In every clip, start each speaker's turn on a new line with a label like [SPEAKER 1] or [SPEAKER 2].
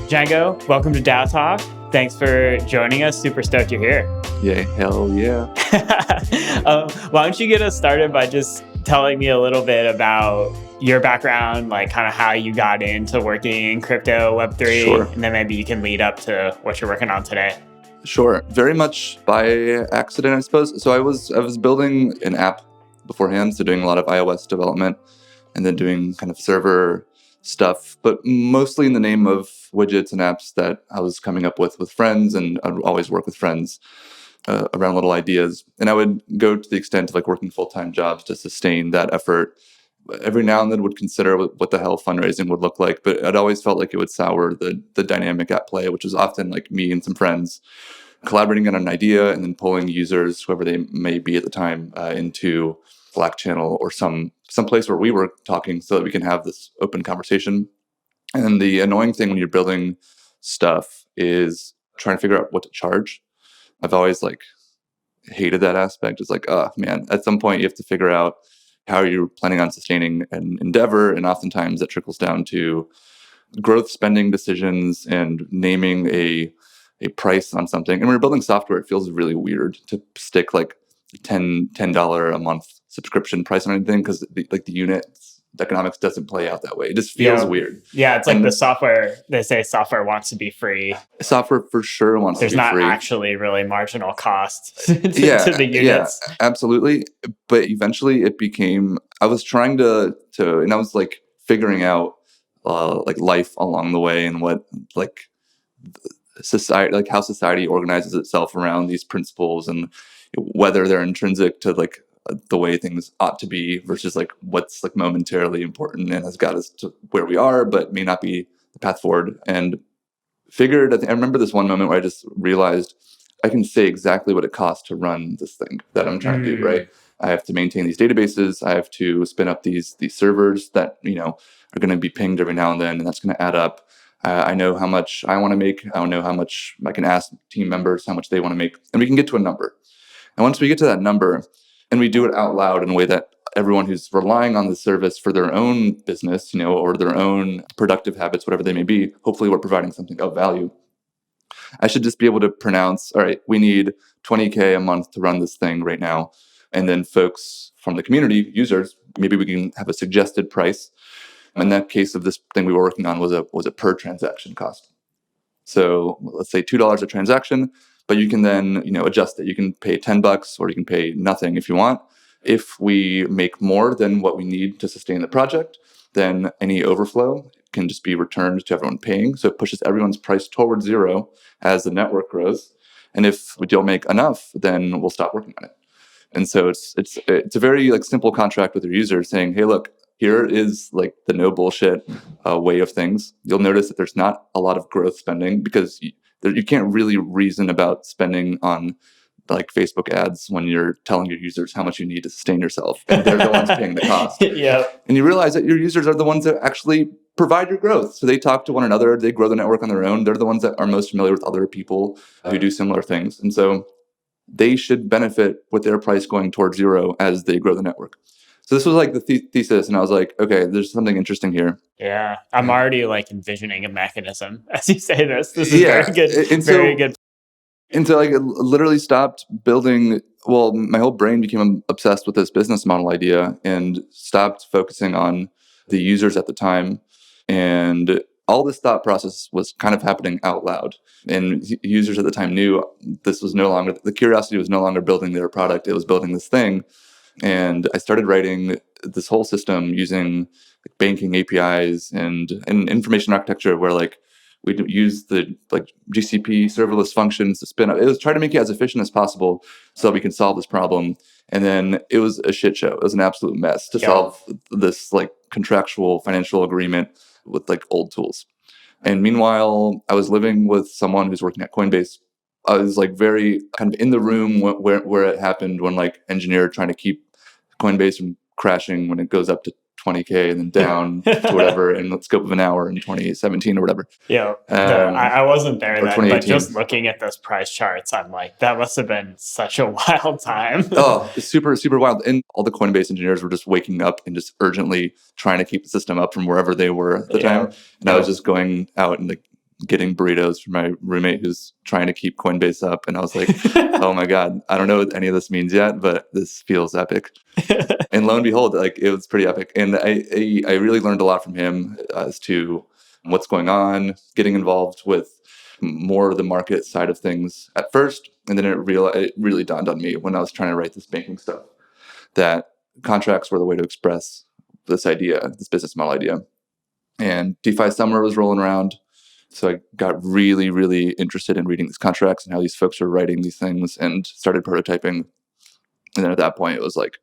[SPEAKER 1] Jango, welcome to DAO Talk. Thanks for joining us. Super stoked you're here.
[SPEAKER 2] Yeah, hell yeah.
[SPEAKER 1] Why don't you get us started by just telling me a little bit about your background, like kind of how you got into working in crypto, Web3,
[SPEAKER 2] Sure.
[SPEAKER 1] And then maybe you can lead up to what you're working on today.
[SPEAKER 2] Sure. Very much by accident, I suppose. So I was building an app beforehand, so doing a lot of iOS development and then doing kind of server stuff, but mostly in the name of widgets and apps that I was coming up with friends, and I'd always work with friends around little ideas. And I would go to the extent of like working full-time jobs to sustain that effort. Every now and then would consider what the hell fundraising would look like, but I'd always felt like it would sour the dynamic at play, which is often like me and some friends collaborating on an idea and then pulling users, whoever they may be at the time, into Slack channel or some place where we were talking so that we can have this open conversation. And the annoying thing when you're building stuff is trying to figure out what to charge. I've always like hated that aspect. It's like, oh man, at some point you have to figure out how you're planning on sustaining an endeavor. And oftentimes that trickles down to growth spending decisions and naming a price on something. And when you're building software, it feels really weird to stick like $10 a month subscription price on anything, because the economics doesn't play out that way. It just feels weird.
[SPEAKER 1] Yeah, it's like the software, they say software wants to be free.
[SPEAKER 2] Software for sure wants to be free.
[SPEAKER 1] There's not actually really marginal cost to the units.
[SPEAKER 2] Yeah, absolutely. But eventually it became, I was trying to and I was like figuring out like life along the way and what like society, like how society organizes itself around these principles and whether they're intrinsic to like the way things ought to be versus like what's like momentarily important and has got us to where we are, but may not be the path forward. And figured, I remember this one moment where I just realized I can say exactly what it costs to run this thing that I'm trying to do, right? I have to maintain these databases. I have to spin up these servers that, are going to be pinged every now and then, and that's going to add up. I know how much I want to make. I know how much I can ask team members how much they want to make, and we can get to a number. And once we get to that number, and we do it out loud in a way that everyone who's relying on the service for their own business, or their own productive habits, whatever they may be, hopefully we're providing something of value. I should just be able to pronounce, all right, we need $20K a month to run this thing right now. And then folks from the community, users, maybe we can have a suggested price. In that case of this thing we were working on was a per transaction cost. So let's say $2 a transaction, but you can then, adjust it. You can pay $10 or you can pay nothing if you want. If we make more than what we need to sustain the project, then any overflow can just be returned to everyone paying. So it pushes everyone's price towards zero as the network grows. And if we don't make enough, then we'll stop working on it. And so it's a very like simple contract with your users saying, hey, look, here is like the no bullshit way of things. You'll notice that there's not a lot of growth spending because you can't really reason about spending on like Facebook ads when you're telling your users how much you need to sustain yourself. And they're the ones paying the cost.
[SPEAKER 1] Yeah.
[SPEAKER 2] And you realize that your users are the ones that actually provide your growth. So they talk to one another. They grow the network on their own. They're the ones that are most familiar with other people who do similar things. And so they should benefit with their price going towards zero as they grow the network. So this was like the thesis, and I was like, okay, there's something interesting here.
[SPEAKER 1] Yeah, I'm already like envisioning a mechanism as you say this. This is very good, very good.
[SPEAKER 2] And so like I literally stopped building, well, my whole brain became obsessed with this business model idea and stopped focusing on the users at the time. And all this thought process was kind of happening out loud. And users at the time knew this was no longer, the curiosity was no longer building their product, it was building this thing. And I started writing this whole system using banking APIs and information architecture where like we use the like GCP serverless functions to spin up. It was trying to make it as efficient as possible so that we can solve this problem. And then it was a shit show. It was an absolute mess to solve this like contractual financial agreement with like old tools. And meanwhile, I was living with someone who's working at Coinbase. I was like very kind of in the room where it happened when like engineer trying to keep Coinbase from crashing when it goes up to 20K and then down to whatever in the scope of an hour in 2017 or whatever.
[SPEAKER 1] Yeah, I wasn't there then, but just
[SPEAKER 2] 2018.
[SPEAKER 1] looking at those price charts, I'm like, that must have been such a wild time.
[SPEAKER 2] Oh, it's super, super wild. And all the Coinbase engineers were just waking up and just urgently trying to keep the system up from wherever they were at the time. And I was just going out and like getting burritos from my roommate who's trying to keep Coinbase up. And I was like, oh my God, I don't know what any of this means yet, but this feels epic. And lo and behold, like it was pretty epic. And I really learned a lot from him as to what's going on, getting involved with more of the market side of things at first. And then it really dawned on me when I was trying to write this banking stuff that contracts were the way to express this idea, this business model idea. And DeFi summer was rolling around. So I got really, really interested in reading these contracts and how these folks are writing these things and started prototyping. And then at that point, it was like,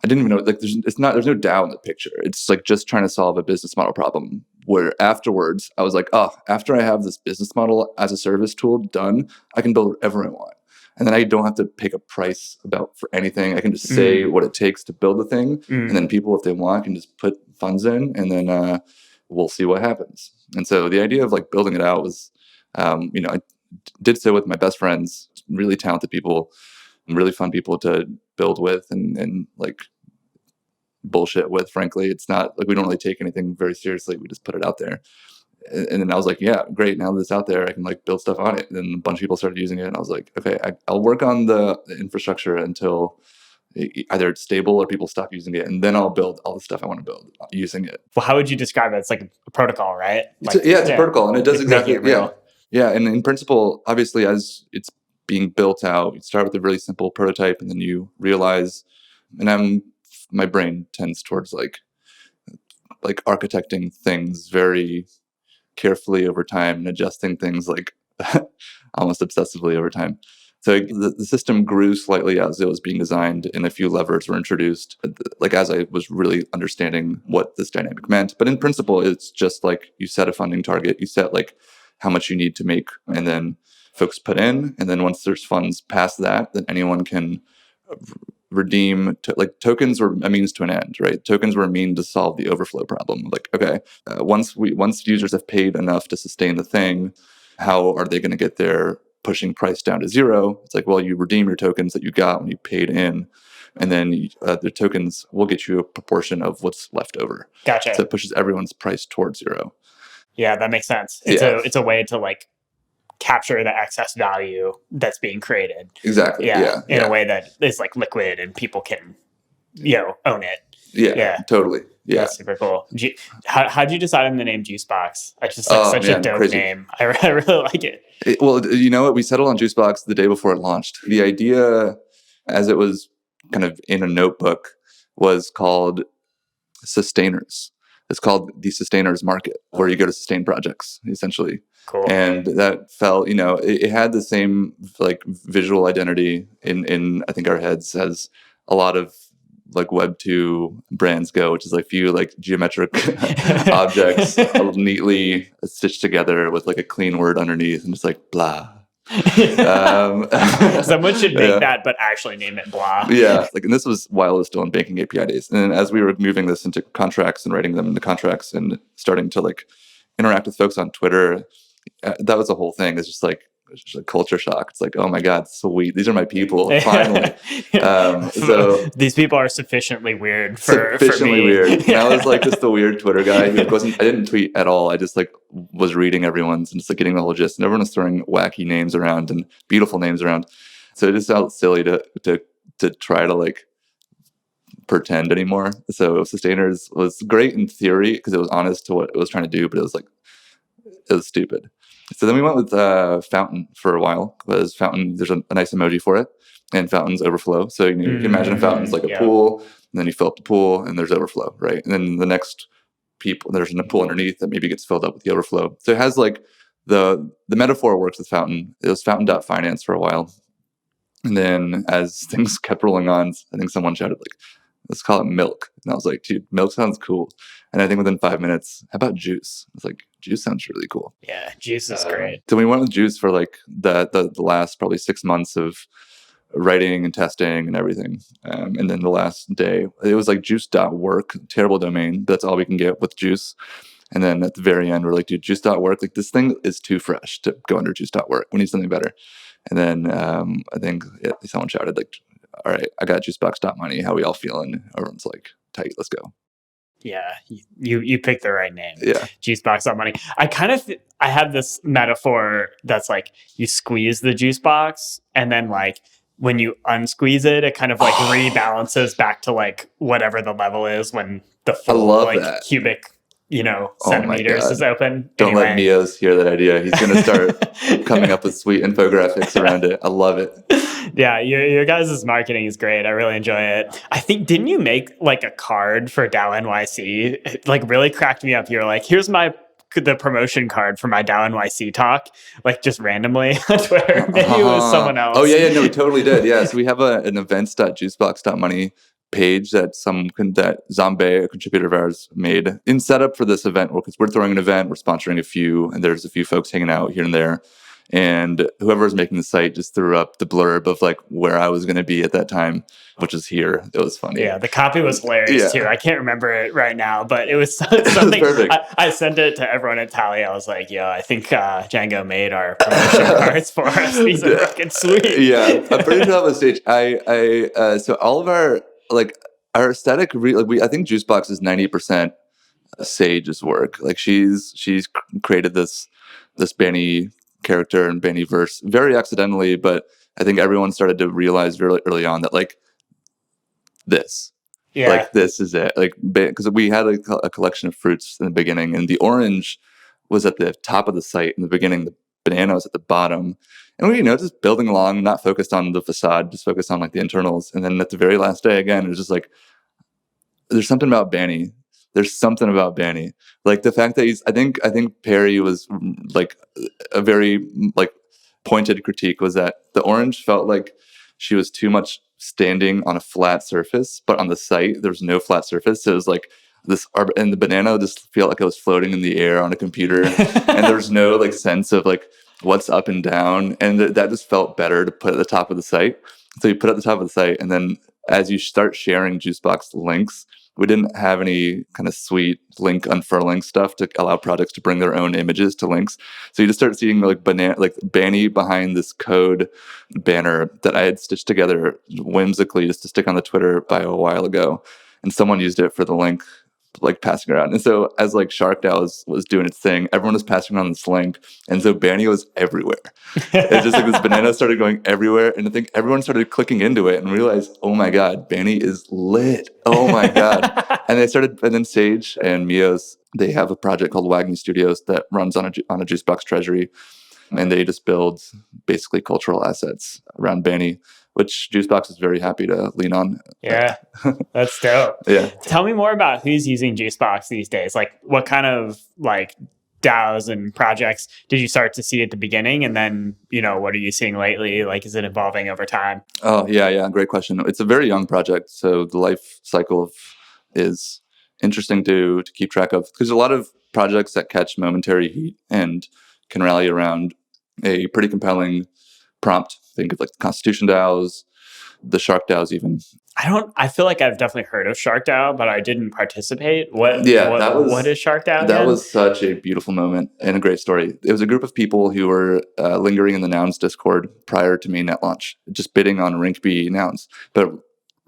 [SPEAKER 2] I didn't even know, like, there's no DAO in the picture. It's like just trying to solve a business model problem, where afterwards I was like, oh, after I have this business model as a service tool done, I can build whatever I want. And then I don't have to pick a price for anything. I can just say what it takes to build the thing. And then people, if they want, can just put funds in, and then we'll see what happens. And so the idea of like building it out was, I did so with my best friends, really talented people, really fun people to build with and like bullshit with. Frankly, it's not like we don't really take anything very seriously. We just put it out there. And then I was like, yeah, great. Now that it's out there, I can like build stuff on it. And then a bunch of people started using it. And I was like, okay, I'll work on the infrastructure until either it's stable or people stop using it. And then I'll build all the stuff I want to build using it.
[SPEAKER 1] Well, how would you describe it? It's like a protocol, right?
[SPEAKER 2] It's a protocol, and it does exactly.
[SPEAKER 1] Real.
[SPEAKER 2] Yeah. And in principle, obviously, as it's being built out, you start with a really simple prototype, and then you realize, and my brain tends towards like architecting things very carefully over time and adjusting things like almost obsessively over time. So the system grew slightly as it was being designed, and a few levers were introduced, like as I was really understanding what this dynamic meant. But in principle, it's just like you set a funding target, you set like how much you need to make, and then folks put in. And then once there's funds past that, then anyone can redeem. Tokens were a means to an end, right? Tokens were a mean to solve the overflow problem. Like, okay, once users have paid enough to sustain the thing, how are they going to get there? Pushing price down to zero. It's like, well, you redeem your tokens that you got when you paid in, and then the tokens will get you a proportion of what's left over.
[SPEAKER 1] Gotcha.
[SPEAKER 2] So it pushes everyone's price towards zero.
[SPEAKER 1] Yeah, that makes sense. It's a way to like capture the excess value that's being created.
[SPEAKER 2] Exactly. Yeah.
[SPEAKER 1] In a way that is like liquid and people can, own it.
[SPEAKER 2] Yeah. Totally. Yeah.
[SPEAKER 1] That's super cool. How'd you decide on the name Juicebox? It's just like such a dope
[SPEAKER 2] crazy
[SPEAKER 1] name. I really like it.
[SPEAKER 2] Well, you know what? We settled on Juicebox the day before it launched. The idea, as it was kind of in a notebook, was called Sustainers. It's called the Sustainers Market, where you go to sustain projects, essentially.
[SPEAKER 1] Cool.
[SPEAKER 2] And that felt, it had the same like visual identity in I think our heads as a lot of like Web 2 brands go, which is like few like geometric objects neatly stitched together with like a clean word underneath, and it's like blah.
[SPEAKER 1] Someone should make that, but actually name it blah.
[SPEAKER 2] Yeah, and this was while it was still in banking API days, and as we were moving this into contracts and writing them into contracts and starting to like interact with folks on Twitter, that was the whole thing. It's just like a culture shock. It's like, oh my God, sweet, these are my people finally. So
[SPEAKER 1] these people are sufficiently weird for me.
[SPEAKER 2] Weird. And I was like just the weird Twitter guy who I didn't tweet at all. I just like was reading everyone's and just like getting the whole gist. And everyone was throwing wacky names around and beautiful names around. So it just felt silly to try to like pretend anymore. So Sustainers was great in theory because it was honest to what it was trying to do, but it was stupid. So then we went with Fountain for a while, because Fountain, there's a nice emoji for it, and Fountain's overflow. So you can imagine a fountain's like a pool, and then you fill up the pool, and there's overflow, right? And then the next there's a pool underneath that maybe gets filled up with the overflow. So it has like the metaphor works with Fountain. It was fountain.finance for a while. And then as things kept rolling on, I think someone shouted like, let's call it Milk. And I was like, dude, Milk sounds cool. And I think within 5 minutes, how about Juice? I was like, Juice sounds really cool.
[SPEAKER 1] Yeah, Juice is great.
[SPEAKER 2] So we went with Juice for like the last probably 6 months of writing and testing and everything. And then the last day, it was like juice.work, terrible domain. That's all we can get with Juice. And then at the very end, we're like, dude, juice.work, like this thing is too fresh to go under juice.work. We need something better. And then I think someone shouted like, all right, I got juicebox.money. How we all feeling? Everyone's like, tight, let's go.
[SPEAKER 1] Yeah, you picked the right name.
[SPEAKER 2] Yeah.
[SPEAKER 1] Juicebox money. I have this metaphor that's like you squeeze the juice box and then like when you unsqueeze it, it kind of like rebalances back to like whatever the level is when the full like that. Cubic, centimeters is open.
[SPEAKER 2] Don't let Mios hear that idea. He's going to start coming up with sweet infographics around it. I love it.
[SPEAKER 1] Yeah, your guys' marketing is great. I really enjoy it. I think, didn't you make like a card for DAO NYC? It like really cracked me up. You're like, here's the promotion card for my DAO NYC talk, like just randomly on Twitter. Maybe it was someone else.
[SPEAKER 2] Oh yeah, no, we totally did. Yeah, so we have an events.juicebox.money page that Zombie, a contributor of ours, made in setup for this event because we're throwing an event, we're sponsoring a few, and there's a few folks hanging out here and there. And whoever was making the site just threw up the blurb of like where I was going to be at that time, which is here. It was funny.
[SPEAKER 1] Yeah, the copy was hilarious too. I can't remember it right now, but it was something. It was I sent it to everyone at Tally. I was like, "Yo, I think Jango made our promotion cards for us. These are fucking sweet."
[SPEAKER 2] Yeah, I'm pretty sure on stage. So all of our our aesthetic, I think Juicebox is 90% Sage's work. Like she's created this Banny character and Banny verse very accidentally, but I think everyone started to realize very early on that like this is it, like because we had a collection of fruits in the beginning, and the orange was at the top of the site in the beginning, the banana was at the bottom, and we just building along, not focused on the facade, just focused on like the internals. And then at the very last day again, it was just like there's something about Banny. There's something about Banny, like the fact that I think Perry was like a very like pointed critique was that the orange felt like she was too much standing on a flat surface, but on the site there was no flat surface. So it was like this, and the banana just felt like it was floating in the air on a computer, and there's no like sense of like what's up and down, and that just felt better to put at the top of the site. So you put at the top of the site, and then as you start sharing Juicebox links, we didn't have any kind of sweet link unfurling stuff to allow projects to bring their own images to links. So you just start seeing like Banny behind this code banner that I had stitched together whimsically just to stick on the Twitter bio a while ago. And someone used it for the link, like passing around. And so as like SharkDAO was doing its thing, everyone was passing around this link. And so Banny was everywhere. It's just like this banana started going everywhere. And I think everyone started clicking into it and realized, oh my God, Banny is lit. Oh my God. And then Sage and Mios, they have a project called Wagner Studios that runs on a Juicebox treasury. And they just build basically cultural assets around Banny, which Juicebox is very happy to lean on.
[SPEAKER 1] Yeah, that's dope.
[SPEAKER 2] Yeah.
[SPEAKER 1] Tell me more about who's using Juicebox these days. Like what kind of like DAOs and projects did you start to see at the beginning? And then, what are you seeing lately? Like, is it evolving over time?
[SPEAKER 2] Oh, yeah. Great question. It's a very young project. So the life cycle is interesting to keep track of, because a lot of projects that catch momentary heat and can rally around a pretty compelling prompt. Think of like the Constitution DAOs, the Shark DAOs even.
[SPEAKER 1] I feel like I've definitely heard of Shark DAO, but I didn't participate. What is Shark DAO?
[SPEAKER 2] That was such a beautiful moment and a great story. It was a group of people who were lingering in the Nouns Discord prior to mainnet launch, just bidding on Rinkby Nouns. But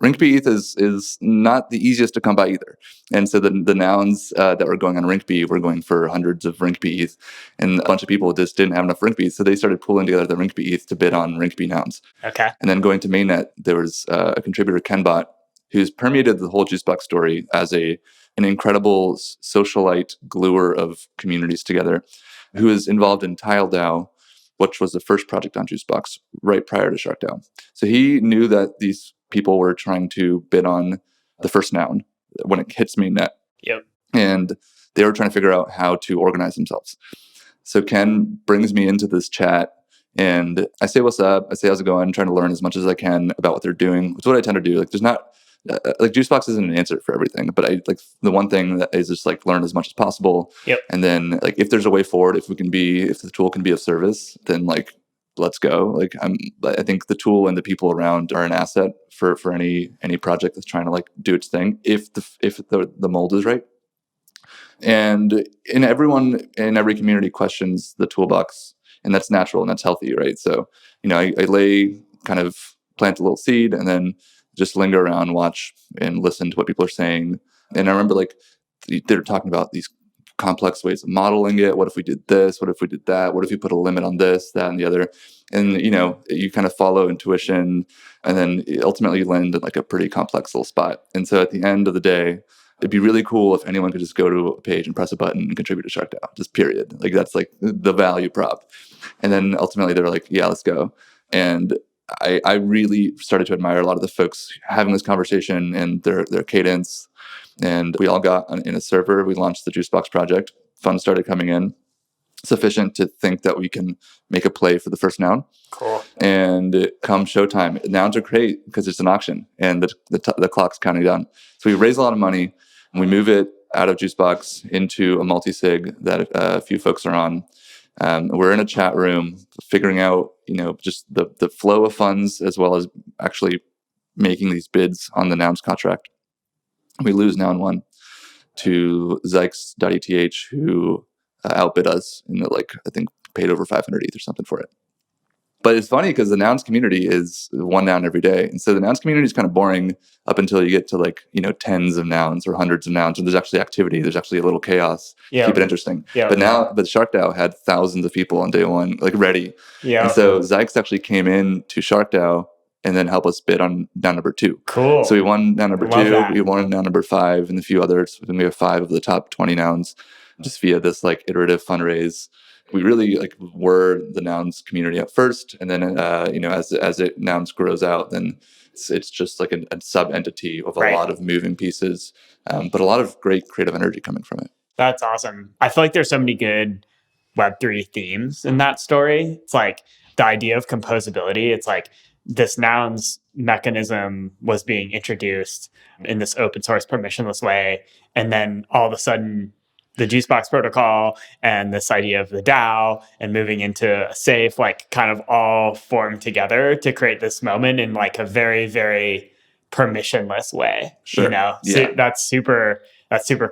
[SPEAKER 2] Rinkby ETH is not the easiest to come by either. And so the nouns that were going on Rinkby were going for hundreds of Rinkby ETH. And a bunch of people just didn't have enough Rinkby. So they started pulling together the Rinkby ETH to bid on Rinkby nouns.
[SPEAKER 1] Okay.
[SPEAKER 2] And then going to mainnet, there was a contributor, Kenbot, who's permeated the whole Juicebox story as an incredible socialite gluer of communities together, who is involved in Tile DAO, which was the first project on Juicebox right prior to Shark DAO. So he knew that these people were trying to bid on the first noun when it hits mainnet.
[SPEAKER 1] Yep.
[SPEAKER 2] And they were trying to figure out how to organize themselves. So Ken brings me into this chat, and I say, what's up? I say, how's it going? I'm trying to learn as much as I can about what they're doing. It's what I tend to do. Like, there's not, like, Juicebox isn't an answer for everything, but I like the one thing that is just like learn as much as possible.
[SPEAKER 1] Yep.
[SPEAKER 2] And then like, if there's a way forward, if the tool can be of service, then like let's go. Like I think the tool and the people around are an asset for any project that's trying to like do its thing if the mold is right. And everyone in every community questions the toolbox, and that's natural and that's healthy, right? So, I lay kind of plant a little seed and then just linger around, watch and listen to what people are saying. And I remember like they're talking about these complex ways of modeling it. What if we did this? What if we did that? What if you put a limit on this, that, and the other? And, you kind of follow intuition, and then ultimately you land in like a pretty complex little spot. And so at the end of the day, it'd be really cool if anyone could just go to a page and press a button and contribute to Shark DAO, just period. Like that's like the value prop. And then ultimately they're like, yeah, let's go. And I really started to admire a lot of the folks having this conversation and their cadence. And we all got in a server. We launched the Juicebox project. Funds started coming in, sufficient to think that we can make a play for the first noun.
[SPEAKER 1] Cool.
[SPEAKER 2] And come showtime, nouns are great because it's an auction and the clock's counting down. So we raise a lot of money and we move it out of Juicebox into a multi-sig that a few folks are on. We're in a chat room figuring out, just the flow of funds as well as actually making these bids on the nouns contract. We lose noun 1 to Zykes.eth, who outbid us and I think paid over 500 ETH or something for it. But it's funny because the nouns community is one noun every day. And so the nouns community is kind of boring up until you get to tens of nouns or hundreds of nouns. And there's actually activity. There's actually a little chaos. Yeah. Keep it interesting. Yeah. But Shark DAO had thousands of people on day one, ready. Yeah. And so Zykes actually came in to Shark DAO and then help us bid on noun number 2. Cool. So we won noun number 2. That. We won noun number 5 and a few others. And we have 5 of the top 20 nouns just via this iterative fundraise. We really were the nouns community at first, and then as it nouns grows out, then it's just like a sub entity of a lot of moving pieces, but a lot of great creative energy coming from it.
[SPEAKER 1] That's awesome. I feel like there's so many good Web3 themes in that story. It's like the idea of composability. It's like this nouns mechanism was being introduced in this open source permissionless way, and then all of a sudden, the Juicebox protocol and this idea of the DAO and moving into a safe, kind of all form together to create this moment in a very, very permissionless way. Sure. Yeah. So that's super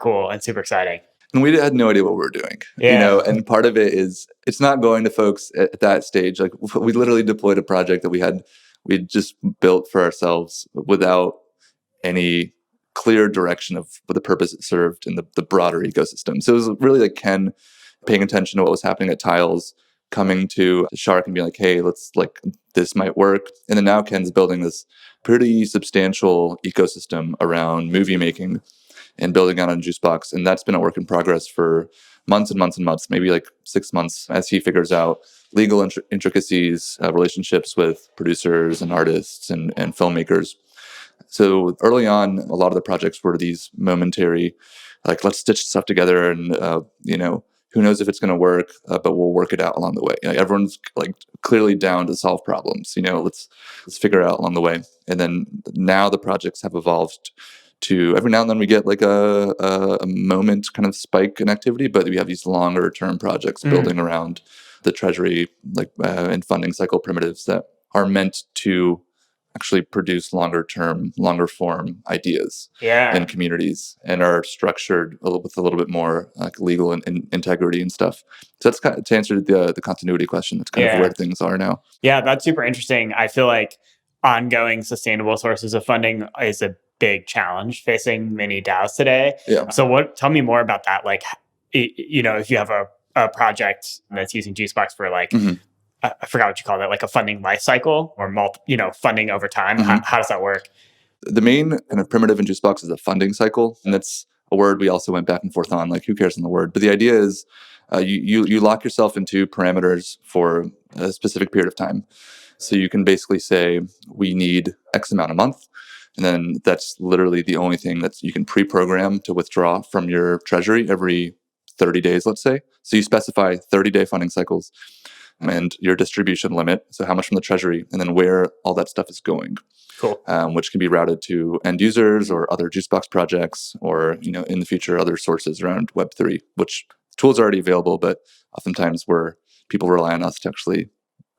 [SPEAKER 1] cool and super exciting.
[SPEAKER 2] And we had no idea what we were doing, and part of it is it's not going to folks at that stage. We literally deployed a project that we'd just built for ourselves without any clear direction of what the purpose it served in the broader ecosystem. So it was really Ken paying attention to what was happening at Tiles, coming to Shark and being like, hey, let's this might work. And then now Ken's building this pretty substantial ecosystem around movie making and building out on Juicebox. And that's been a work in progress for months and months and months, maybe 6 months, as he figures out legal intricacies, relationships with producers and artists and filmmakers. So early on, a lot of the projects were these momentary, let's stitch stuff together and, who knows if it's going to work, but we'll work it out along the way. Everyone's clearly down to solve problems, let's figure it out along the way. And then now the projects have evolved to every now and then we get a moment kind of spike in activity, but we have these longer term projects building around the treasury, and funding cycle primitives that are meant to actually produce longer form ideas in communities and are structured with a little bit more legal and integrity and stuff. So that's kind of to answer the continuity question. That's kind of where things are now.
[SPEAKER 1] Yeah, that's super interesting. I feel like ongoing sustainable sources of funding is a big challenge facing many DAOs today. Yeah. So tell me more about that. If you have a project that's using Juicebox for I forgot what you call that, a funding life cycle or funding over time. Mm-hmm. How does that work?
[SPEAKER 2] The main kind of primitive in Juicebox is a funding cycle. And that's a word we also went back and forth on, who cares on the word? But the idea is you lock yourself into parameters for a specific period of time. So you can basically say, we need X amount a month. And then that's literally the only thing that you can pre-program to withdraw from your treasury every 30 days, let's say. So you specify 30-day funding cycles and your distribution limit, so how much from the treasury, and then where all that stuff is going. Cool. Which can be routed to end users or other Juicebox projects, or in the future other sources around Web3, which tools are already available, but oftentimes where people rely on us to actually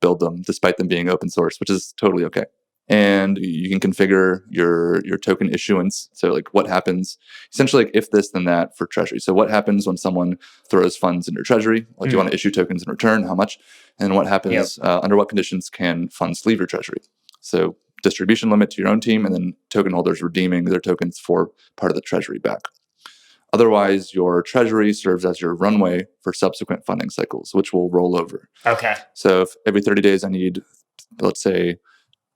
[SPEAKER 2] build them despite them being open source, which is totally okay. And you can configure your token issuance. So like what happens, essentially like if this, then that for treasury. So what happens when someone throws funds in your treasury? Like, do you want to issue tokens in return? How much? And what happens, under what conditions can funds leave your treasury? So distribution limit to your own team, and then token holders redeeming their tokens for part of the treasury back. Otherwise, your treasury serves as your runway for subsequent funding cycles, which will roll over.
[SPEAKER 1] Okay.
[SPEAKER 2] So if every 30 days I need, let's say,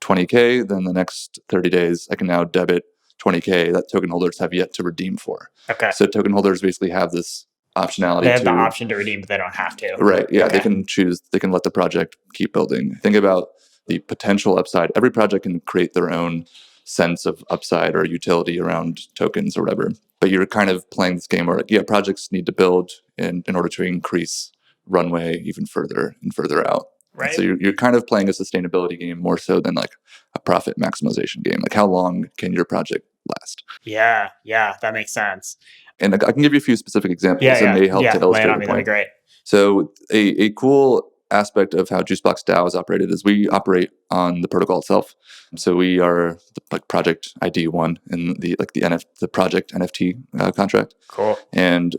[SPEAKER 2] 20K, then the next 30 days I can now debit 20K that token holders have yet to redeem for.
[SPEAKER 1] Okay.
[SPEAKER 2] So token holders basically have this optionality.
[SPEAKER 1] They have the option to redeem, but they don't have to.
[SPEAKER 2] Right. Yeah. Okay. They can choose. They can let the project keep building. Think about the potential upside. Every project can create their own sense of upside or utility around tokens or whatever. But you're kind of playing this game where, like, projects need to build in order to increase runway even further and further out.
[SPEAKER 1] Right.
[SPEAKER 2] So you're kind of playing a sustainability game more so than like a profit maximization game. Like, how long can your project last?
[SPEAKER 1] Yeah, that makes sense.
[SPEAKER 2] And I can give you a few specific examples that may help to illustrate the point.
[SPEAKER 1] That'd be great.
[SPEAKER 2] So a cool aspect of how Juicebox DAO is operated is we operate on the protocol itself. So we are like project ID 1 in the project NFT contract.
[SPEAKER 1] Cool.
[SPEAKER 2] And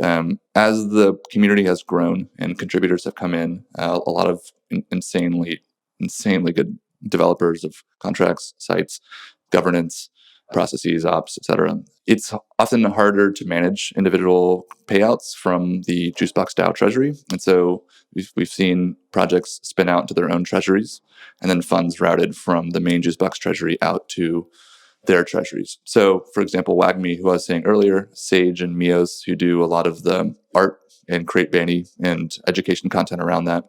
[SPEAKER 2] as the community has grown and contributors have come in, a lot of insanely good developers of contracts, sites, governance, processes, ops, etc. It's often harder to manage individual payouts from the Juicebox DAO treasury. And so we've seen projects spin out into their own treasuries and then funds routed from the main Juicebox treasury out to their treasuries. So, for example, WAGMI, who I was saying earlier, Sage and Mios, who do a lot of the art and create Banny and education content around that.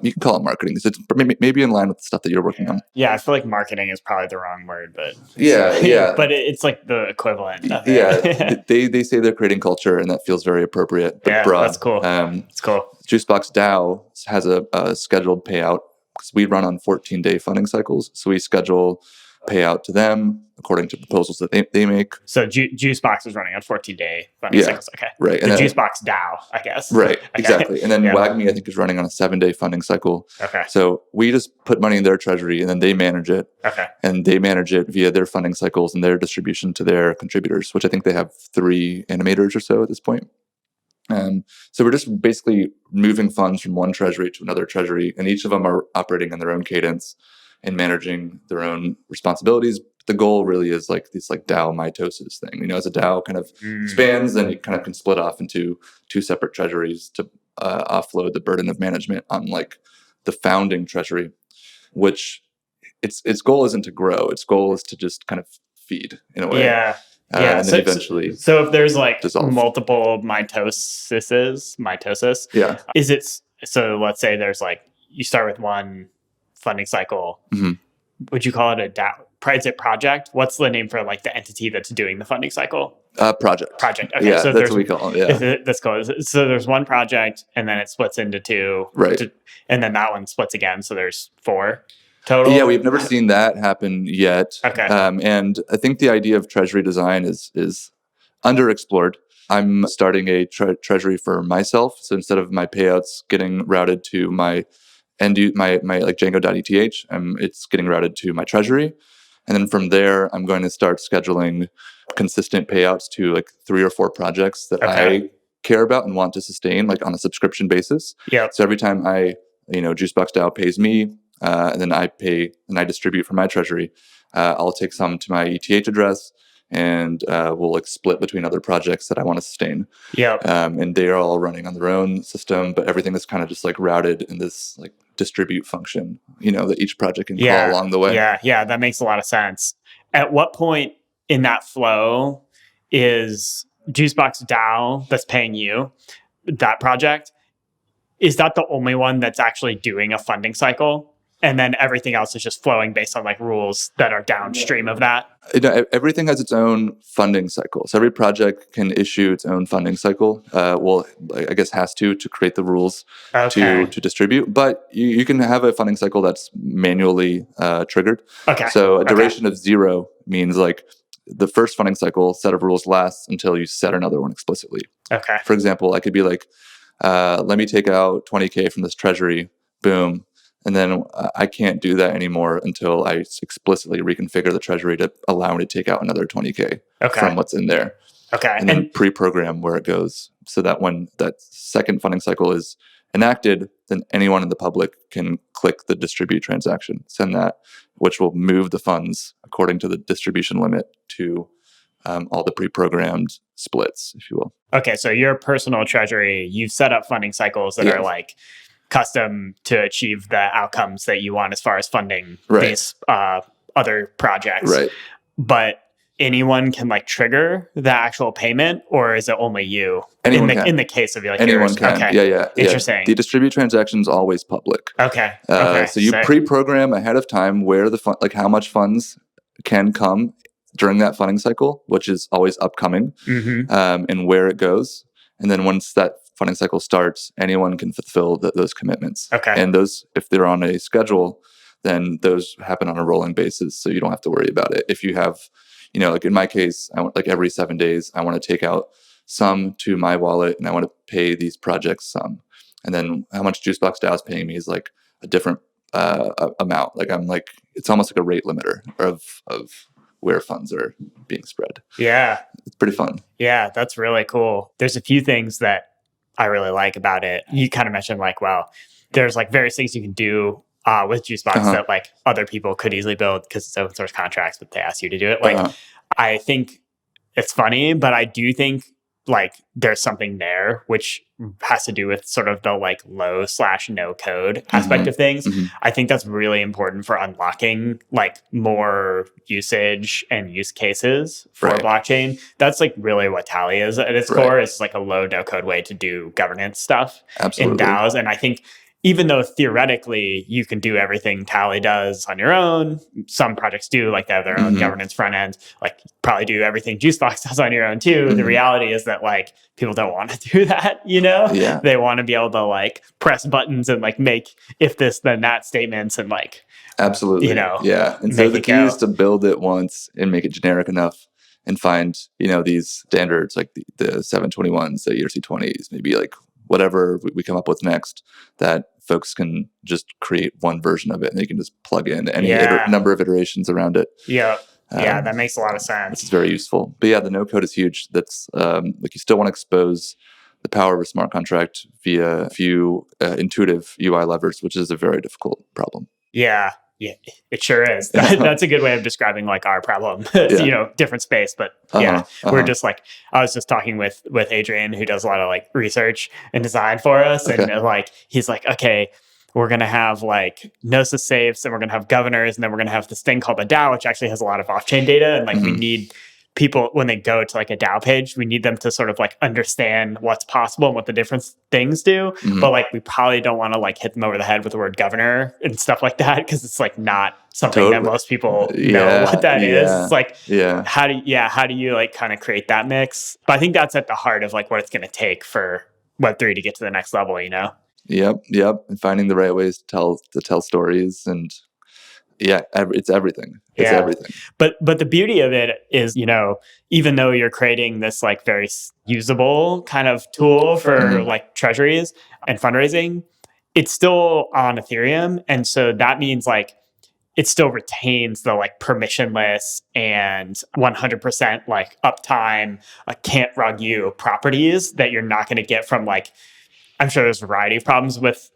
[SPEAKER 2] You can call it marketing. It's maybe in line with the stuff that you're working on.
[SPEAKER 1] Yeah, I feel like marketing is probably the wrong word, but
[SPEAKER 2] yeah.
[SPEAKER 1] But it's like the equivalent of
[SPEAKER 2] it. They say they're creating culture, and that feels very appropriate. But broad.
[SPEAKER 1] That's cool. That's cool.
[SPEAKER 2] Juicebox DAO has a scheduled payout because we run on 14-day funding cycles. So we schedule payout to them according to proposals that they make.
[SPEAKER 1] So Juicebox is running on 14-day funding cycles. Okay.
[SPEAKER 2] Right.
[SPEAKER 1] The Juicebox DAO, I guess.
[SPEAKER 2] Right. Okay. Exactly. And then WAGMI, I think, is running on a 7-day funding cycle.
[SPEAKER 1] Okay.
[SPEAKER 2] So we just put money in their treasury and then they manage it.
[SPEAKER 1] Okay.
[SPEAKER 2] And they manage it via their funding cycles and their distribution to their contributors, which I think they have 3 animators or so at this point. So we're just basically moving funds from one treasury to another treasury, and each of them are operating in their own cadence and managing their own responsibilities. The goal really is like this DAO mitosis thing. As a DAO kind of expands, then you kind of can split off into 2 separate treasuries to offload the burden of management on like the founding treasury, which its goal isn't to grow. Its goal is to just kind of feed in a way.
[SPEAKER 1] Yeah.
[SPEAKER 2] And then eventually.
[SPEAKER 1] So if there's like
[SPEAKER 2] dissolve.
[SPEAKER 1] multiple mitosis, is it, so let's say there's like, you start with one funding cycle.
[SPEAKER 2] Mm-hmm.
[SPEAKER 1] Would you call it a DAO? Is it project? What's the name for like the entity that's doing the funding cycle?
[SPEAKER 2] Project.
[SPEAKER 1] Okay,
[SPEAKER 2] yeah, so that's what we call it. Yeah,
[SPEAKER 1] that's cool. So there's one project, and then it splits into 2,
[SPEAKER 2] right?
[SPEAKER 1] And then that one splits again. So there's 4 total.
[SPEAKER 2] Yeah, we've never seen that happen yet.
[SPEAKER 1] Okay,
[SPEAKER 2] and I think the idea of treasury design is underexplored. I'm starting a treasury for myself. So instead of my payouts getting routed to my like Jango.eth, it's getting routed to my treasury. And then from there, I'm going to start scheduling consistent payouts to like 3 or 4 projects that I care about and want to sustain, like on a subscription basis.
[SPEAKER 1] Yeah.
[SPEAKER 2] So every time Juicebox DAO pays me, and then I distribute from my treasury, I'll take some to my ETH address, and we'll like split between other projects that I want to sustain.
[SPEAKER 1] Yeah.
[SPEAKER 2] And they are all running on their own system, but everything is kind of just like routed in this like distribute function, that each project can call along the way.
[SPEAKER 1] Yeah, that makes a lot of sense. At what point in that flow is Juicebox DAO that's paying you, that project, is that the only one that's actually doing a funding cycle? And then everything else is just flowing based on like rules that are downstream of that?
[SPEAKER 2] Everything has its own funding cycle. So every project can issue its own funding cycle. I guess has to create the rules to distribute. But you can have a funding cycle that's manually triggered.
[SPEAKER 1] Okay.
[SPEAKER 2] So a duration of 0 means like the first funding cycle set of rules lasts until you set another one explicitly.
[SPEAKER 1] Okay.
[SPEAKER 2] For example, I could be like, let me take out 20K from this treasury. Boom. And then I can't do that anymore until I explicitly reconfigure the treasury to allow me to take out another 20K from what's in there.
[SPEAKER 1] Okay.
[SPEAKER 2] And then pre-program where it goes so that when that second funding cycle is enacted, then anyone in the public can click the distribute transaction, send that, which will move the funds according to the distribution limit to all the pre-programmed splits, if you will.
[SPEAKER 1] Okay. So your personal treasury, you've set up funding cycles that are like custom to achieve the outcomes that you want as far as funding these other projects.
[SPEAKER 2] Right.
[SPEAKER 1] But anyone can like trigger the actual payment, or is it only you?
[SPEAKER 2] Anyone
[SPEAKER 1] in the case of like
[SPEAKER 2] anyone
[SPEAKER 1] yours?
[SPEAKER 2] can.
[SPEAKER 1] Okay.
[SPEAKER 2] Yeah.
[SPEAKER 1] Interesting.
[SPEAKER 2] The distribute transaction is always public.
[SPEAKER 1] Okay.
[SPEAKER 2] So you pre-program ahead of time where the like how much funds can come during that funding cycle, which is always upcoming, and where it goes. And then once that funding cycle starts, anyone can fulfill those commitments.
[SPEAKER 1] Okay.
[SPEAKER 2] And those, if they're on a schedule, then those happen on a rolling basis, so you don't have to worry about it. If you have, like in my case, I want like every 7 days, I want to take out some to my wallet, and I want to pay these projects some. And then how much Juicebox DAO is paying me is like a different amount. Like it's almost like a rate limiter of where funds are being spread.
[SPEAKER 1] Yeah.
[SPEAKER 2] It's pretty fun.
[SPEAKER 1] Yeah, that's really cool. There's a few things that I really like about it. You kind of mentioned like, well, there's like various things you can do with Juicebox that like other people could easily build because it's open source contracts, but they ask you to do it. Like, I think it's funny, but I do think like there's something there which has to do with sort of the like low/no code aspect of things. I think that's really important for unlocking like more usage and use cases for blockchain. That's like really what Tally is at its core. It's like a low/no code way to do governance stuff in DAOs. And I think even though theoretically you can do everything Tally does on your own, some projects do, like they have their own governance front end, like probably do everything Juicebox does on your own too. The reality is that like people don't want to do that,
[SPEAKER 2] Yeah.
[SPEAKER 1] They want to be able to like press buttons and like make if this then that statements and like
[SPEAKER 2] absolutely, yeah. And so the key is to build it once and make it generic enough and find, these standards like the 721s, the ERC20s, maybe like whatever we come up with next, that folks can just create one version of it and they can just plug in any number of iterations around it.
[SPEAKER 1] Yeah, that makes a lot of sense.
[SPEAKER 2] It's very useful. But yeah, the no code is huge. That's like you still want to expose the power of a smart contract via a few intuitive UI levers, which is a very difficult problem.
[SPEAKER 1] Yeah, it sure is. That's a good way of describing like our problem. Different space, but we're just like, I was just talking with Adrian, who does a lot of like research and design for us, and like he's like, okay, we're gonna have like Gnosis safes, and we're gonna have governors, and then we're gonna have this thing called a DAO, which actually has a lot of off-chain data, and like we need people when they go to like a DAO page, we need them to sort of like understand what's possible and what the different things do. But like we probably don't want to like hit them over the head with the word governor and stuff like that because it's like not something that most people know what that is. It's like how do you like kind of create that mix? But I think that's at the heart of like what it's going to take for Web3 to get to the next level.
[SPEAKER 2] Yep. And finding the right ways to tell stories and. Yeah, it's everything. It's everything.
[SPEAKER 1] But the beauty of it is, even though you're creating this like very usable kind of tool for like treasuries and fundraising, it's still on Ethereum. And so that means like it still retains the like permissionless and 100% like uptime, can't rug you properties that you're not going to get from like, I'm sure there's a variety of problems with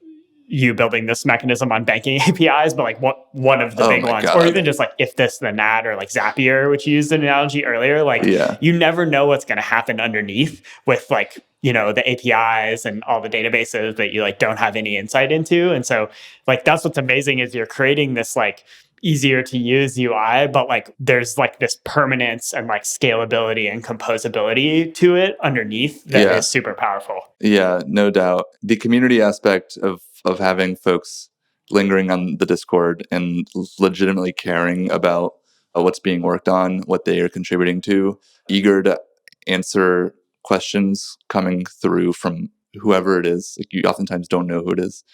[SPEAKER 1] you building this mechanism on banking APIs, but like one of the big ones, or even just like if this, then that, or like Zapier, which you used an analogy earlier, like you never know what's going to happen underneath with like, the APIs and all the databases that you like don't have any insight into. And so like, that's what's amazing is you're creating this like easier to use UI, but like there's like this permanence and like scalability and composability to it underneath that is super powerful.
[SPEAKER 2] Yeah, no doubt. The community aspect of having folks lingering on the Discord and legitimately caring about what's being worked on, what they are contributing to, eager to answer questions coming through from whoever it is. Like you oftentimes don't know who it is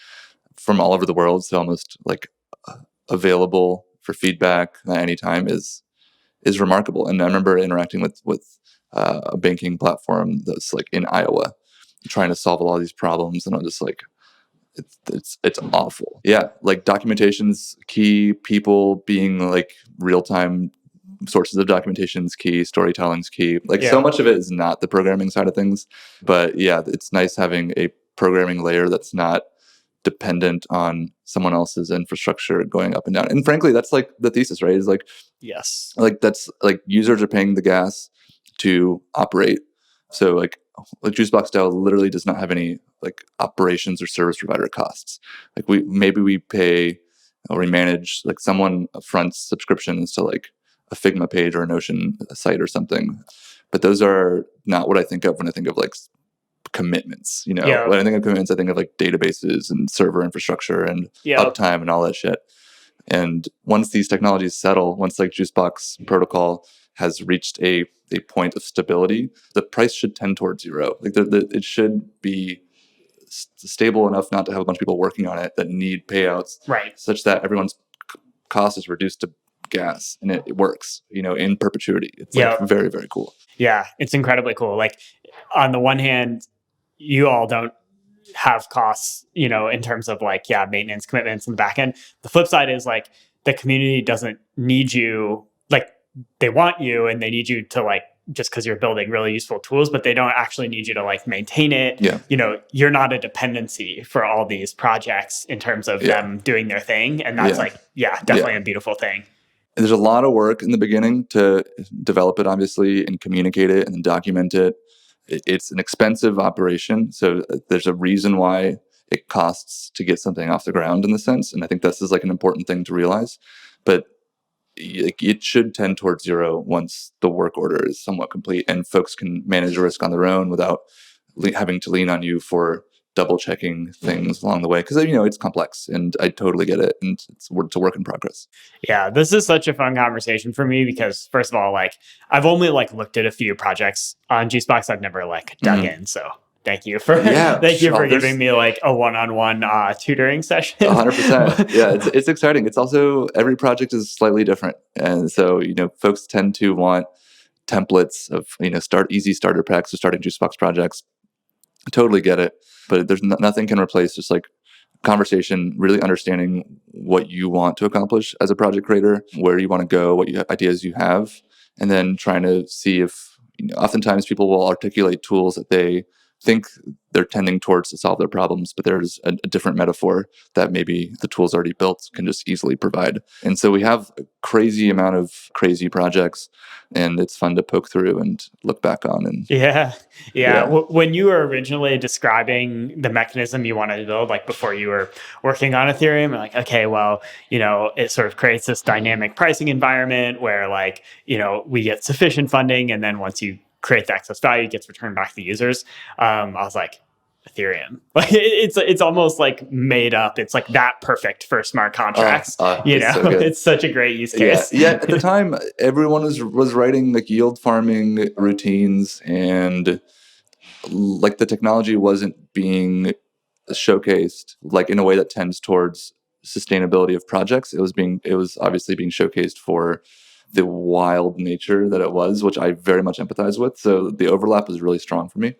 [SPEAKER 2] from all over the world. So almost like available for feedback at any time is remarkable. And I remember interacting with a banking platform that's like in Iowa, trying to solve a lot of these problems. And I'm just like, it's awful. Yeah, like documentation's key. People being like real time sources of documentation's key. Storytelling's key. Like so much of it is not the programming side of things, but yeah, it's nice having a programming layer that's not dependent on someone else's infrastructure going up and down. And frankly, that's like the thesis, right? Is like,
[SPEAKER 1] yes,
[SPEAKER 2] like that's like users are paying the gas to operate. So like Juicebox DAO literally does not have any like operations or service provider costs. Like we pay or we manage, like someone fronts subscriptions to like a Figma page or a Notion site or something. But those are not what I think of when I think of like commitments. When I think of commitments, I think of like databases and server infrastructure and uptime and all that shit. And once these technologies settle, once like Juicebox protocol has reached a point of stability, the price should tend towards zero. Like it should be stable enough not to have a bunch of people working on it that need payouts,
[SPEAKER 1] right?
[SPEAKER 2] Such that everyone's cost is reduced to gas, and it works, in perpetuity. It's like very, very cool.
[SPEAKER 1] Yeah, it's incredibly cool. Like on the one hand, you all don't have costs, in terms of like, maintenance commitments in the back end. The flip side is like the community doesn't need you. Like they want you and they need you to like, just because you're building really useful tools, but they don't actually need you to like maintain it.
[SPEAKER 2] Yeah.
[SPEAKER 1] You're not a dependency for all these projects in terms of them doing their thing. And that's definitely a beautiful thing.
[SPEAKER 2] There's a lot of work in the beginning to develop it, obviously, and communicate it and document it. It's an expensive operation. So there's a reason why it costs to get something off the ground in the sense. And I think this is like an important thing to realize. But it should tend towards zero once the work order is somewhat complete and folks can manage the risk on their own without having to lean on you for double checking things along the way. Because, it's complex and I totally get it. And it's a work in progress.
[SPEAKER 1] Yeah, this is such a fun conversation for me because first of all, like I've only like looked at a few projects on Juicebox. I've never like dug in. So thank you for giving me like a one-on-one tutoring session.
[SPEAKER 2] 100%. Yeah, it's exciting. It's also every project is slightly different, and so folks tend to want templates of easy starter packs for starting Juicebox projects. I totally get it, but there's nothing can replace just like conversation, really understanding what you want to accomplish as a project creator, where you want to go, what ideas you have, and then trying to see if oftentimes people will articulate tools that they think they're tending towards to solve their problems, but there's a different metaphor that maybe the tools already built can just easily provide. And so we have a crazy amount of crazy projects, and it's fun to poke through and look back on. And
[SPEAKER 1] yeah. When you were originally describing the mechanism you wanted to build, like before you were working on Ethereum, like, okay, well, it sort of creates this dynamic pricing environment where like, we get sufficient funding, and then once you create the excess value, it gets returned back to the users. I was like, Ethereum, like it's almost like made up. It's like that perfect for smart contracts. It's such a great use case.
[SPEAKER 2] Yeah. At the time, everyone was writing like yield farming routines, and like the technology wasn't being showcased like in a way that tends towards sustainability of projects. It was obviously being showcased for the wild nature that it was, which I very much empathize with. So the overlap was really strong for me.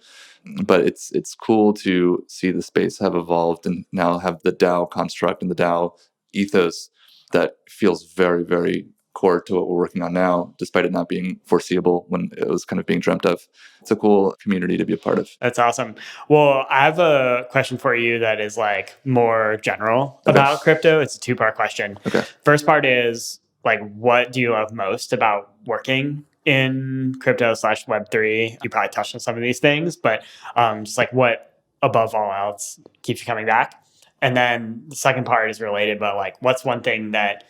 [SPEAKER 2] But it's cool to see the space have evolved and now have the DAO construct and the DAO ethos that feels very, very core to what we're working on now, despite it not being foreseeable when it was kind of being dreamt of. It's a cool community to be a part of.
[SPEAKER 1] That's awesome. Well, I have a question for you that is like more general about crypto. It's a two-part question.
[SPEAKER 2] Okay.
[SPEAKER 1] First part is like, what do you love most about working in crypto / Web3? You probably touched on some of these things, but just like what above all else keeps you coming back? And then the second part is related, but like what's one thing that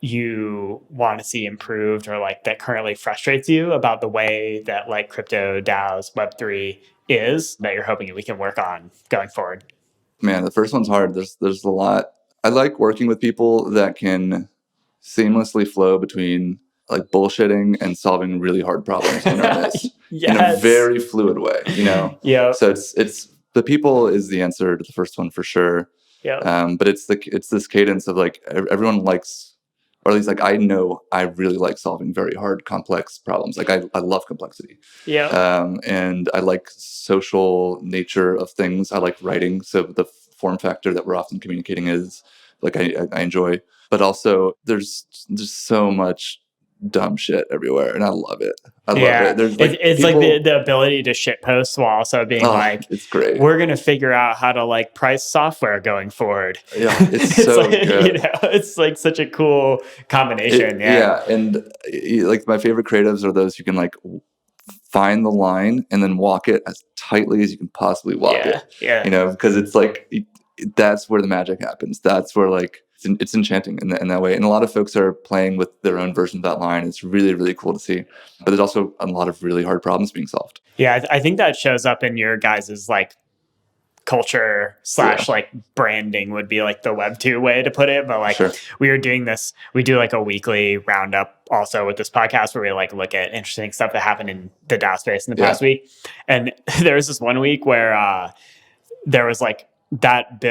[SPEAKER 1] you want to see improved or like that currently frustrates you about the way that like crypto, DAOs, Web3 is that you're hoping we can work on going forward?
[SPEAKER 2] Man, the first one's hard. There's a lot. I like working with people that can seamlessly flow between like bullshitting and solving really hard problems in earnest in a very fluid way,
[SPEAKER 1] Yeah.
[SPEAKER 2] So it's the people is the answer to the first one for sure.
[SPEAKER 1] Yeah.
[SPEAKER 2] But it's this cadence of like everyone likes, or at least like I know I really like solving very hard, complex problems. Like I love complexity.
[SPEAKER 1] Yeah.
[SPEAKER 2] And I like social nature of things. I like writing. So the form factor that we're often communicating is. Like I enjoy, but also there's just so much dumb shit everywhere, and I love it. I love it. There's like
[SPEAKER 1] it's
[SPEAKER 2] people,
[SPEAKER 1] like the ability to shit post while also being like,
[SPEAKER 2] it's great.
[SPEAKER 1] we're gonna figure out how to like price software going forward.
[SPEAKER 2] Yeah, it's so
[SPEAKER 1] like,
[SPEAKER 2] good.
[SPEAKER 1] It's like such a cool combination.
[SPEAKER 2] And like my favorite creatives are those who can like find the line and then walk it as tightly as you can possibly walk it.
[SPEAKER 1] Yeah.
[SPEAKER 2] Because it's like that's where the magic happens. That's where like it's enchanting in that way. And a lot of folks are playing with their own version of that line. It's really, really cool to see. But there's also a lot of really hard problems being solved.
[SPEAKER 1] Yeah, I think that shows up in your guys's like culture / like branding would be like the Web2 way to put it. But like we are doing this, we do like a weekly roundup also with this podcast where we like look at interesting stuff that happened in the DAO space in the past week. And there was this one week where there was like that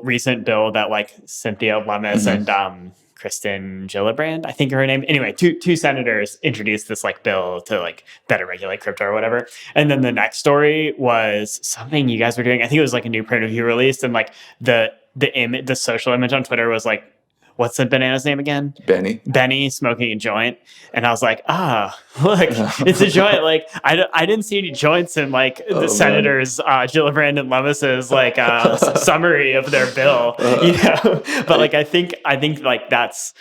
[SPEAKER 1] recent bill that like Cynthia Lummis and Kristen Gillibrand, I think her name. Anyway, two senators introduced this like bill to like better regulate crypto or whatever. And then the next story was something you guys were doing. I think it was like a new print review released, and like the social image on Twitter was like, what's the banana's name again? Banny smoking a joint. And I was like, look, it's a joint. Like, I didn't see any joints in like the senators, Gillibrand and Lummis's like summary of their bill, But like, I think like that's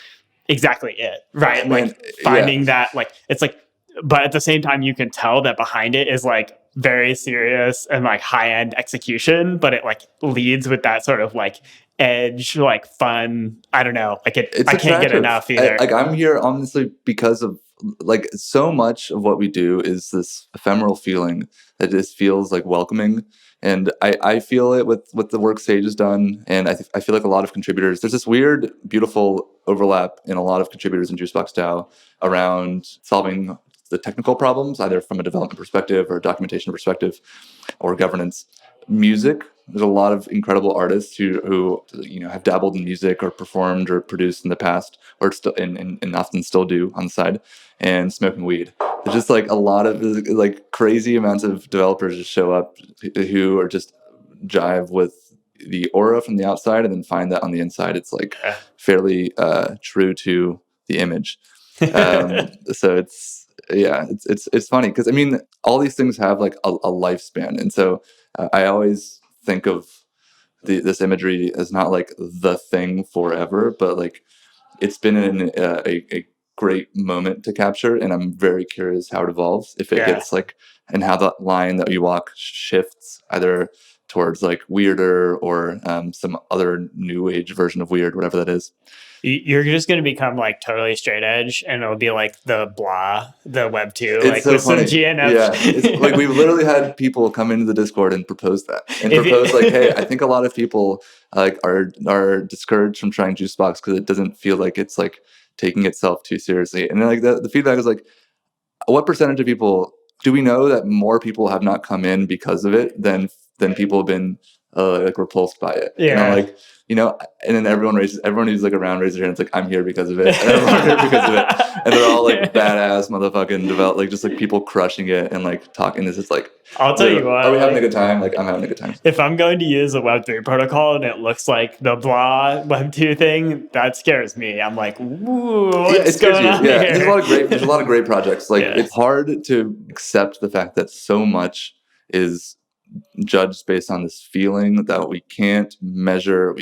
[SPEAKER 1] exactly it, right? Like finding that, like, it's like, but at the same time, you can tell that behind it is like very serious and like high end execution, but it like leads with that sort of like edge, like fun. I don't know. Like I can't get enough either.
[SPEAKER 2] Like I'm here honestly because of like so much of what we do is this ephemeral feeling that just feels like welcoming. And I feel it with the work Sage has done. And I feel like a lot of contributors, there's this weird, beautiful overlap in a lot of contributors in Juicebox DAO around solving the technical problems, either from a development perspective or a documentation perspective or governance. Music, there's a lot of incredible artists who have dabbled in music or performed or produced in the past, or still and often still do on the side, and smoking weed. There's just like a lot of like crazy amounts of developers just show up who are just jive with the aura from the outside and then find that on the inside it's like fairly true to the image. So it's funny because I mean all these things have like a lifespan, and so I always think of this imagery as not like the thing forever, but like it's been a great moment to capture, and I'm very curious how it evolves, if it gets like, and how that line that you walk shifts either towards like weirder or some other new age version of weird, whatever that is.
[SPEAKER 1] You're just going to become like totally straight edge, and it'll be like the blah, the Web2,
[SPEAKER 2] it's
[SPEAKER 1] like
[SPEAKER 2] so
[SPEAKER 1] with
[SPEAKER 2] funny.
[SPEAKER 1] some GNF.
[SPEAKER 2] Yeah, it's like we've literally had people come into the Discord and propose that, and propose like, hey, I think a lot of people like are discouraged from trying Juicebox because it doesn't feel like it's like taking itself too seriously. And then like the feedback is like, what percentage of people do we know that more people have not come in because of it than people have been like repulsed by it?
[SPEAKER 1] Yeah.
[SPEAKER 2] And I'm like, and then everyone who's like around raises their hand. It's like, I'm here because of it. And everyone's here because of it. And they're all like badass motherfucking like just like people crushing it and like talking. This is like,
[SPEAKER 1] I'll tell you what.
[SPEAKER 2] Are we having a good time? Like, I'm having a good time.
[SPEAKER 1] If I'm going to use a Web3 protocol and it looks like the blah Web2 thing, that scares me. I'm like, woo, what's going on here?
[SPEAKER 2] There's a lot of great projects. Like, it's hard to accept the fact that so much is judged based on this feeling that we can't measure,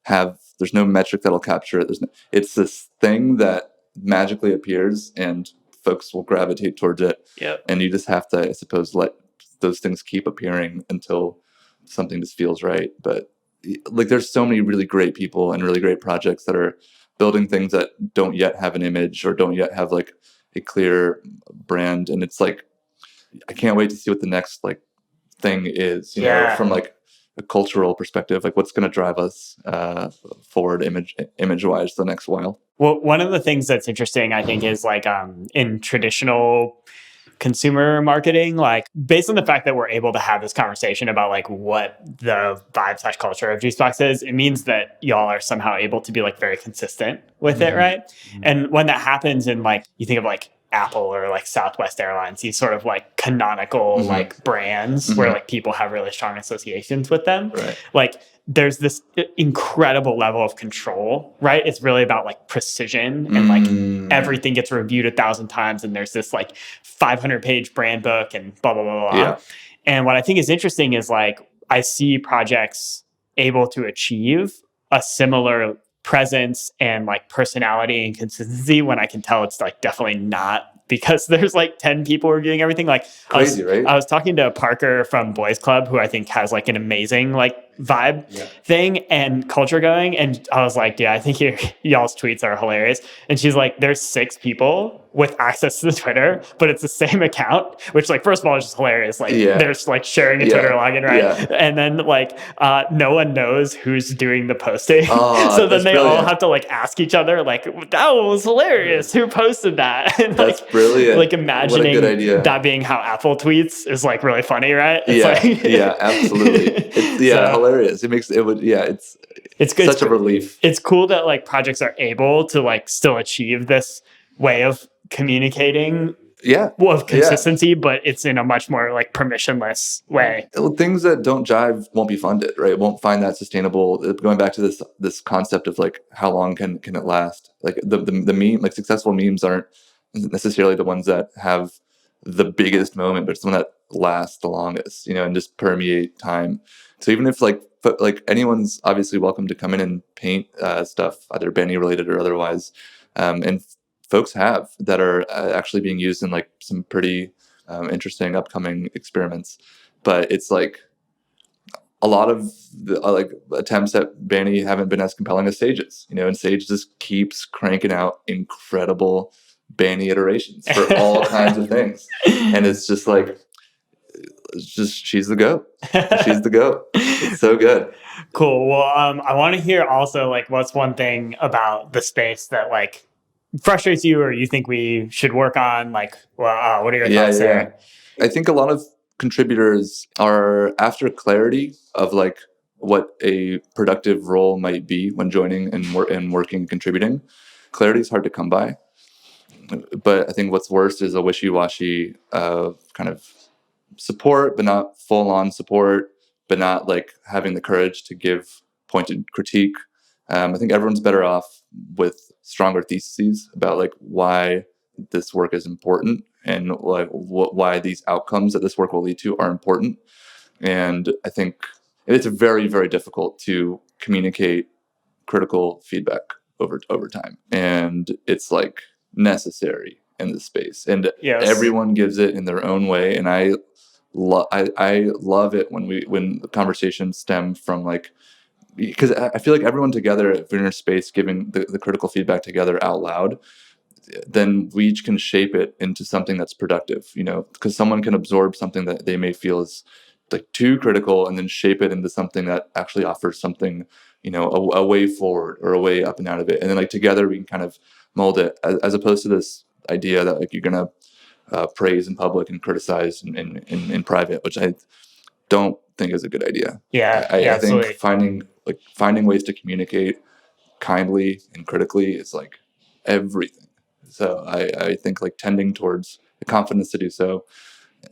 [SPEAKER 2] there's no metric that'll capture it. It's this thing that magically appears and folks will gravitate towards it.
[SPEAKER 1] Yep.
[SPEAKER 2] And you just have to, I suppose, let those things keep appearing until something just feels right. But like, there's so many really great people and really great projects that are building things that don't yet have an image or don't yet have like a clear brand. And it's like, I can't wait to see what the next like thing is, know, from like a cultural perspective, like what's going to drive us forward image wise the next while.
[SPEAKER 1] Well, one of the things that's interesting, I think, is like in traditional consumer marketing, like based on the fact that we're able to have this conversation about like what the vibe / culture of Juicebox is, it means that y'all are somehow able to be like very consistent with it, right? And when that happens, and like you think of like Apple or like Southwest Airlines, these sort of like canonical like brands where like people have really strong associations with them.
[SPEAKER 2] Right.
[SPEAKER 1] Like there's this incredible level of control, right? It's really about like precision and like everything gets reviewed 1,000 times and there's this like 500-page brand book and blah, blah, blah, blah.
[SPEAKER 2] Yeah.
[SPEAKER 1] And what I think is interesting is like I see projects able to achieve a similar presence and like personality and consistency when I can tell it's like definitely not because there's like 10 people reviewing everything. Like
[SPEAKER 2] Crazy, right?
[SPEAKER 1] I was talking to Parker from Boys Club, who I think has like an amazing like vibe thing and culture going. And I was like, yeah, I think y'all's tweets are hilarious. And she's like, there's 6 people with access to the Twitter, but it's the same account, which like, first of all, is just hilarious. Like they're just like sharing a Twitter login, right? Yeah. And then like, no one knows who's doing the posting. So then they all have to like ask each other, like, that was hilarious. Who posted that? And
[SPEAKER 2] that's
[SPEAKER 1] like,
[SPEAKER 2] brilliant.
[SPEAKER 1] Like imagining that being how Apple tweets is like really funny, right? It's
[SPEAKER 2] absolutely. It's, hilarious. It makes it would, it's good. Such a relief.
[SPEAKER 1] It's cool that like projects are able to like still achieve this way of communicating of consistency, but it's in a much more like permissionless way.
[SPEAKER 2] Things that don't jive won't be funded, right? Won't find that sustainable. Going back to this concept of like how long can it last? Like the meme, like successful memes aren't necessarily the ones that have the biggest moment, but it's the one that lasts the longest, and just permeate time. So even if like anyone's obviously welcome to come in and paint stuff, either Banny related or otherwise, and folks have that are actually being used in like some pretty interesting upcoming experiments. But it's like a lot of the like attempts at Banny haven't been as compelling as Sage's, and Sage just keeps cranking out incredible Banny iterations for all kinds of things. And it's just like, she's the GOAT. She's the GOAT. It's so good.
[SPEAKER 1] Cool. Well, I want to hear also like what's one thing about the space that like frustrates you or you think we should work on? Like, well, what are your thoughts there?
[SPEAKER 2] I think a lot of contributors are after clarity of like what a productive role might be when joining and working and contributing. Clarity is hard to come by. But I think what's worse is a wishy-washy kind of support, but not full-on support, but not like having the courage to give pointed critique. I think everyone's better off with stronger theses about like why this work is important and like why these outcomes that this work will lead to are important. And I think it's very, very difficult to communicate critical feedback over time. And it's like necessary in this space. And everyone gives it in their own way. And I love it when the conversations stem from like, because I feel like everyone together at Inner Space giving the critical feedback together out loud, then we each can shape it into something that's productive, because someone can absorb something that they may feel is like too critical and then shape it into something that actually offers something, a way forward or a way up and out of it. And then like together we can kind of mold it as opposed to this idea that like you're going to praise in public and criticize in private, which I don't think is a good idea. I think finding ways to communicate kindly and critically is like everything. So I think like tending towards the confidence to do so,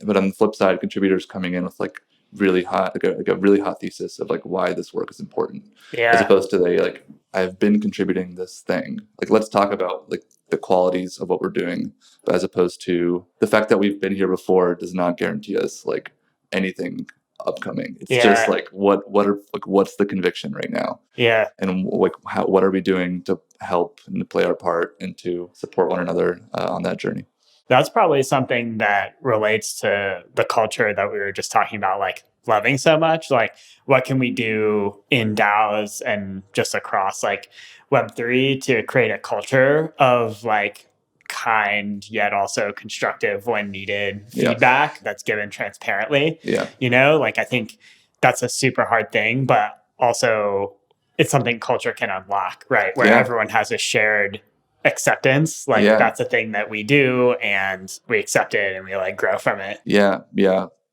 [SPEAKER 2] but on the flip side, contributors coming in with like really hot, like a really hot thesis of like why this work is important, as opposed to I've been contributing this thing. Like let's talk about like the qualities of what we're doing, as opposed to the fact that we've been here before does not guarantee us like anything upcoming. It's just like what's the conviction right now, and like what are we doing to help and to play our part and to support one another on that journey.
[SPEAKER 1] That's probably something that relates to the culture that we were just talking about, like loving so much. Like what can we do in DAOs and just across like Web3 to create a culture of like kind yet also constructive when needed feedback that's given transparently. Like I think that's a super hard thing, but also it's something culture can unlock, right? Where everyone has a shared acceptance. Like that's a thing that we do and we accept it and we like grow from it.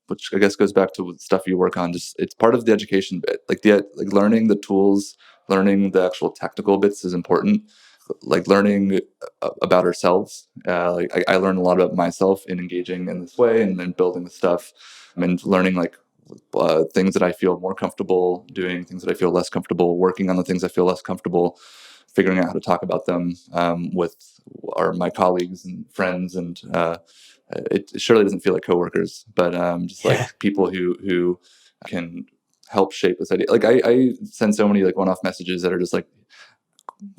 [SPEAKER 2] Which I guess goes back to the stuff you work on. Just it's part of the education bit. Like learning the tools, learning the actual technical bits is important. like learning about ourselves. I learned a lot about myself in engaging in this way and then building the stuff and learning like things that I feel more comfortable doing, things that I feel less comfortable, working on the things I feel less comfortable, figuring out how to talk about them with my colleagues and friends. And it surely doesn't feel like coworkers, but just like people who can help shape this idea. Like I send so many like one-off messages that are just like,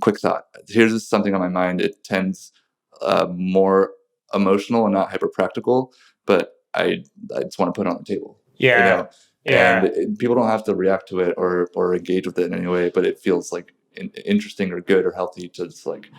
[SPEAKER 2] quick thought. Here's just something on my mind. It tends more emotional and not hyper practical, but I just want to put it on the table.
[SPEAKER 1] Yeah.
[SPEAKER 2] You know?
[SPEAKER 1] Yeah.
[SPEAKER 2] And people don't have to react to it or engage with it in any way, but it feels like interesting or good or healthy to just like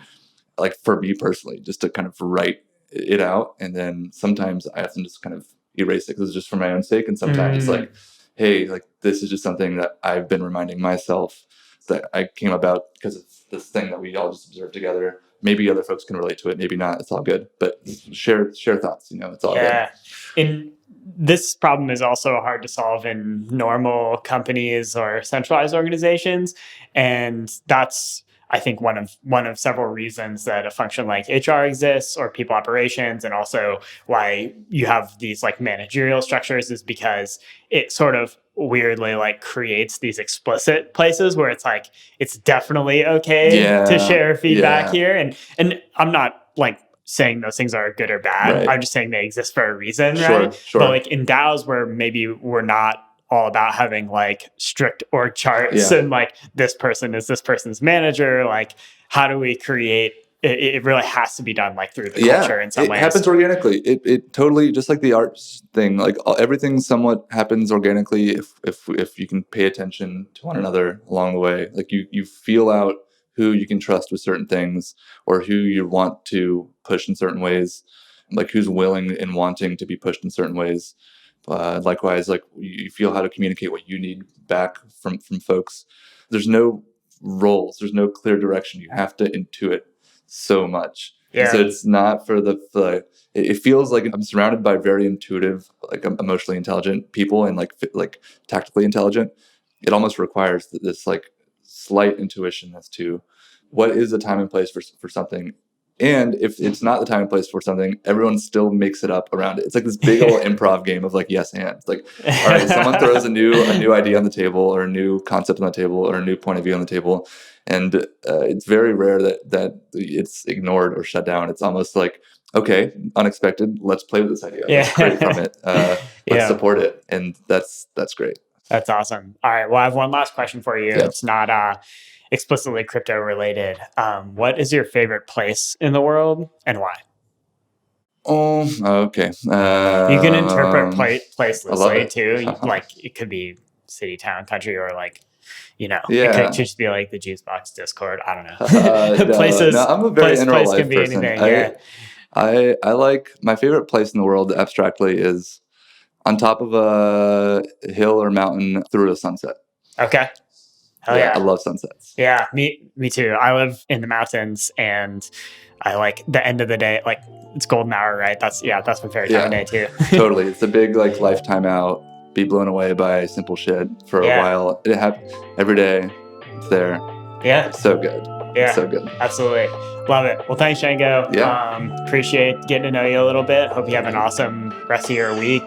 [SPEAKER 2] for me personally, just to kind of write it out. And then sometimes I have to just kind of erase it because it's just for my own sake. And sometimes it's like, hey, like this is just something that I've been reminding myself that I came about because it's this thing that we all just observed together. Maybe other folks can relate to it, maybe not. It's all good. But share thoughts, it's all good.
[SPEAKER 1] And this problem is also hard to solve in normal companies or centralized organizations. And that's, I think, one of several reasons that a function like HR exists or people operations, and also why you have these like managerial structures, is because it sort of weirdly like creates these explicit places where it's like, it's definitely okay to share feedback here. And I'm not like saying those things are good or bad.
[SPEAKER 2] Right.
[SPEAKER 1] I'm just saying they exist for a reason, right?
[SPEAKER 2] Sure.
[SPEAKER 1] But like in DAOs where maybe we're not all about having like strict org charts and like this person is this person's manager, like how do we create it really has to be done like through the culture in some ways.
[SPEAKER 2] It happens organically. It totally, just like the arts thing, like everything somewhat happens organically if you can pay attention to one another along the way. Like you feel out who you can trust with certain things or who you want to push in certain ways, like who's willing and wanting to be pushed in certain ways. Likewise, like you feel how to communicate what you need back from folks. There's no roles. There's no clear direction. You have to intuit so much.
[SPEAKER 1] Yeah.
[SPEAKER 2] And so it's not for it feels like I'm surrounded by very intuitive, like emotionally intelligent people and like tactically intelligent. It almost requires this like slight intuition as to what is the time and place for something. And if it's not the time and place for something, everyone still makes it up around it. It's like this big old improv game of like yes and. It's like, all right, someone throws a new idea on the table or a new concept on the table or a new point of view on the table. And it's very rare that it's ignored or shut down. It's almost like, okay, unexpected. Let's play with this idea. Let's create from it. Let's support it. And that's great.
[SPEAKER 1] That's awesome. All right. Well, I have one last question for you. Yeah. It's not explicitly crypto related. What is your favorite place in the world and why?
[SPEAKER 2] Oh, okay.
[SPEAKER 1] You can interpret place loosely too. Like it could be city, town, country, or like, it could just be like the Juicebox Discord. I don't know. Places.
[SPEAKER 2] No, I'm a very inner life
[SPEAKER 1] can be
[SPEAKER 2] person.
[SPEAKER 1] Anything.
[SPEAKER 2] I like, my favorite place in the world abstractly is on top of a hill or mountain through a sunset.
[SPEAKER 1] Okay. Hell yeah.
[SPEAKER 2] I love sunsets.
[SPEAKER 1] Yeah, me too. I live in the mountains and I like the end of the day, like it's golden hour, right? That's my favorite time of day too.
[SPEAKER 2] Totally. It's a big like lifetime out, be blown away by simple shit for a while. It happens every day. It's there.
[SPEAKER 1] Yeah.
[SPEAKER 2] It's so good.
[SPEAKER 1] Yeah.
[SPEAKER 2] It's so good.
[SPEAKER 1] Absolutely. Love it. Well, thanks, Jango.
[SPEAKER 2] Yeah.
[SPEAKER 1] Appreciate getting to know you a little bit. Hope you have an awesome rest of your week.